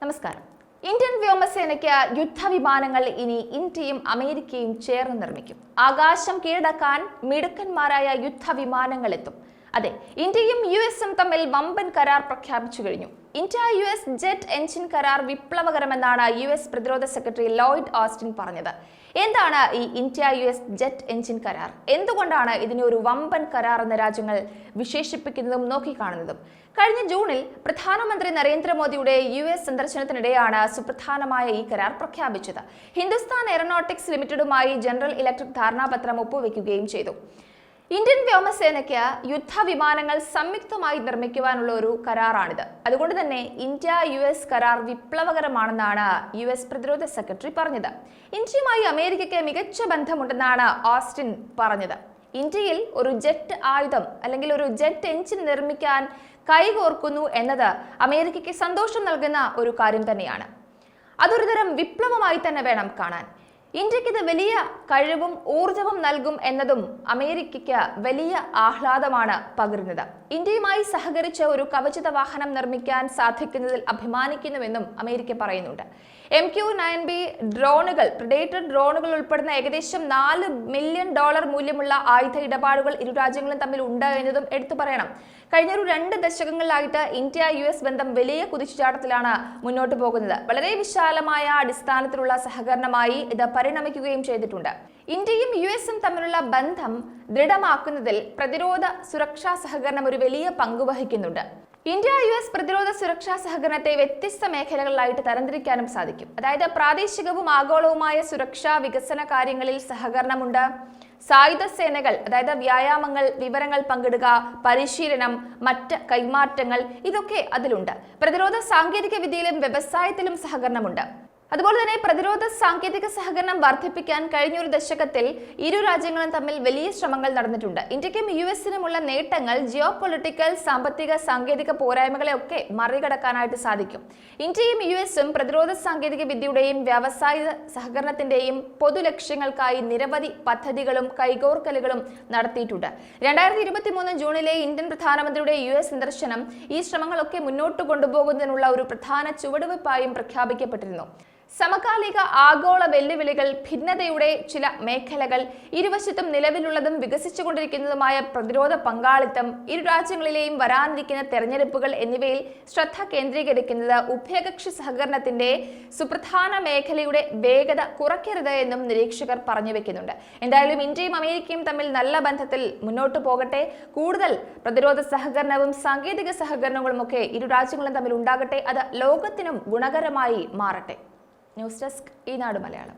നമസ്കാരം. ഇന്ത്യൻ വ്യോമസേനയ്ക്ക് യുദ്ധവിമാനങ്ങൾ ഇനി ഇന്ത്യയും അമേരിക്കയും ചേർന്ന് നിർമ്മിക്കും. ആകാശം കീഴടക്കാൻ മിടുക്കന്മാരായ യുദ്ധവിമാനങ്ങൾ എത്തും. അതെ, ഇന്ത്യയും യുഎസും തമ്മിൽ വമ്പൻ കരാർ പ്രഖ്യാപിച്ചു കഴിഞ്ഞു. ഇന്ത്യ US ജെറ്റ് എഞ്ചിൻ കരാർ വിപ്ലവകരമെന്നാണ് US പ്രതിരോധ സെക്രട്ടറി ലോയിഡ് ഓസ്റ്റിൻ പറഞ്ഞത്. എന്താണ് ഈ ഇന്ത്യ US ജെറ്റ് എഞ്ചിൻ കരാർ? എന്തുകൊണ്ടാണ് ഇതിനെ ഒരു വമ്പൻ കരാർ എന്ന രാജ്യങ്ങൾ വിശേഷിപ്പിക്കുന്നതും നോക്കിക്കാണുന്നതും? കഴിഞ്ഞ ജൂണിൽ പ്രധാനമന്ത്രി നരേന്ദ്രമോദിയുടെ US സന്ദർശനത്തിനിടെയാണ് സുപ്രധാനമായ ഈ കരാർ പ്രഖ്യാപിച്ചത്. ഹിന്ദുസ്ഥാൻ എയറോനോട്ടിക്സ് ലിമിറ്റഡുമായി ജനറൽ ഇലക്ട്രിക് ധാരണാപത്രം ഒപ്പുവെക്കുകയും ചെയ്തു. ഇന്ത്യൻ വ്യോമസേനയ്ക്ക് യുദ്ധവിമാനങ്ങൾ സംയുക്തമായി നിർമ്മിക്കുവാനുള്ള ഒരു കരാറാണിത്. അതുകൊണ്ട് തന്നെ ഇന്ത്യ US കരാർ വിപ്ലവകരമാണെന്നാണ് US പ്രതിരോധ സെക്രട്ടറി പറഞ്ഞത്. ഇന്ത്യയുമായി അമേരിക്കയ്ക്ക് മികച്ച ബന്ധമുണ്ടെന്നാണ് ഓസ്റ്റിൻ പറഞ്ഞത്. ഇന്ത്യയിൽ ഒരു ജെറ്റ് ആയുധം അല്ലെങ്കിൽ ഒരു ജെറ്റ് എഞ്ചിൻ നിർമ്മിക്കാൻ കൈകോർക്കുന്നു എന്നത് അമേരിക്കയ്ക്ക് സന്തോഷം നൽകുന്ന ഒരു കാര്യം തന്നെയാണ്. അതൊരു തരം വിപ്ലവമായി തന്നെ വേണം കാണാൻ. ഇന്ത്യക്ക് ഇത് വലിയ കഴിവും ഊർജവും നൽകും എന്നതും അമേരിക്കയ്ക്ക് വലിയ ആഹ്ലാദമാണ് പകരുന്നത്. ഇന്ത്യയുമായി സഹകരിച്ച് ഒരു കവചിത വാഹനം നിർമ്മിക്കാൻ സാധിക്കുന്നതിൽ അഭിമാനിക്കുന്നുവെന്നും അമേരിക്ക പറയുന്നുണ്ട്. MQ-9B ഡ്രോണുകൾ, പ്രെഡേറ്റർ ഡ്രോണുകൾ ഉൾപ്പെടുന്ന ഏകദേശം $4 മില്യൺ മൂല്യമുള്ള ആയുധ ഇടപാടുകൾ ഇരു രാജ്യങ്ങളും തമ്മിൽ ഉണ്ട് എന്നതും എടുത്തു പറയണം. കഴിഞ്ഞ 2 ദശകങ്ങളിലായിട്ട് ഇന്ത്യ US ബന്ധം വലിയ കുതിച്ചുചാട്ടത്തിലാണ് മുന്നോട്ട് പോകുന്നത്. വളരെ വിശാലമായ അടിസ്ഥാനത്തിലുള്ള സഹകരണമായി ഇത് പരിണമിക്കുകയും ചെയ്തിട്ടുണ്ട്. ഇന്ത്യയും USഉം തമ്മിലുള്ള ബന്ധം ദൃഢമാക്കുന്നതിൽ പ്രതിരോധ സുരക്ഷാ സഹകരണം ഒരു വലിയ പങ്ക് വഹിക്കുന്നുണ്ട്. ഇന്ത്യ US പ്രതിരോധ സുരക്ഷാ സഹകരണത്തെ വ്യത്യസ്ത മേഖലകളിലായിട്ട് തരംതിരിക്കാനും സാധിക്കും. അതായത് പ്രാദേശികവും ആഗോളവുമായ സുരക്ഷാ വികസന കാര്യങ്ങളിൽ സഹകരണമുണ്ട്. സായുധ സേനകൾ, അതായത് വ്യായാമങ്ങൾ, വിവരങ്ങൾ പങ്കിടുക, പരിശീലനം, മറ്റ് കൈമാറ്റങ്ങൾ, ഇതൊക്കെ അതിലുണ്ട്. പ്രതിരോധ സാങ്കേതിക വിദ്യയിലും വ്യവസായത്തിലും സഹകരണമുണ്ട്. അതുപോലെ തന്നെ പ്രതിരോധ സാങ്കേതിക സഹകരണം വർദ്ധിപ്പിക്കാൻ കഴിഞ്ഞ ഒരു ദശകത്തിൽ ഇരു രാജ്യങ്ങളും തമ്മിൽ വലിയ ശ്രമങ്ങൾ നടന്നിട്ടുണ്ട്. ഇന്ത്യക്കും USനുമുള്ള നേട്ടങ്ങൾ ജിയോ പൊളിറ്റിക്കൽ, സാമ്പത്തിക, സാങ്കേതിക പോരായ്മകളെ ഒക്കെ മറികടക്കാനായിട്ട് സാധിക്കും. ഇന്ത്യയും USഉം പ്രതിരോധ സാങ്കേതിക വിദ്യയുടെയും വ്യാവസായിക സഹകരണത്തിന്റെയും പൊതു ലക്ഷ്യങ്ങൾക്കായി നിരവധി പദ്ധതികളും കൈകോർക്കലുകളും നടത്തിയിട്ടുണ്ട്. 2023 ജൂണിലെ ഇന്ത്യൻ പ്രധാനമന്ത്രിയുടെ US സന്ദർശനം ഈ ശ്രമങ്ങളൊക്കെ മുന്നോട്ട് കൊണ്ടുപോകുന്നതിനുള്ള ഒരു പ്രധാന ചുവടുവയ്പായും പ്രഖ്യാപിക്കപ്പെട്ടിരുന്നു. സമകാലിക ആഗോള വെല്ലുവിളികൾ, ഭിന്നതയുടെ ചില മേഖലകൾ, ഇരുവശത്തും നിലവിലുള്ളതും വികസിച്ചുകൊണ്ടിരിക്കുന്നതുമായ പ്രതിരോധ പങ്കാളിത്തം, ഇരു രാജ്യങ്ങളിലെയും വരാനിരിക്കുന്ന തെരഞ്ഞെടുപ്പുകൾ എന്നിവയിൽ ശ്രദ്ധ കേന്ദ്രീകരിക്കുന്നത് ഉഭയകക്ഷി സഹകരണത്തിന്റെ സുപ്രധാന മേഖലയുടെ വേഗത കുറയ്ക്കരുത് എന്നും നിരീക്ഷകർ പറഞ്ഞു വെക്കുന്നുണ്ട്. എന്തായാലും ഇന്ത്യയും അമേരിക്കയും തമ്മിൽ നല്ല ബന്ധത്തിൽ മുന്നോട്ട് പോകട്ടെ. കൂടുതൽ പ്രതിരോധ സഹകരണവും സാങ്കേതിക സഹകരണങ്ങളും ഒക്കെ ഇരു രാജ്യങ്ങളും തമ്മിൽ ഉണ്ടാകട്ടെ. അത് ലോകത്തിനും ഗുണകരമായി മാറട്ടെ. ന്യൂസ് ഡെസ്ക് ഈനാട് മലയാളം.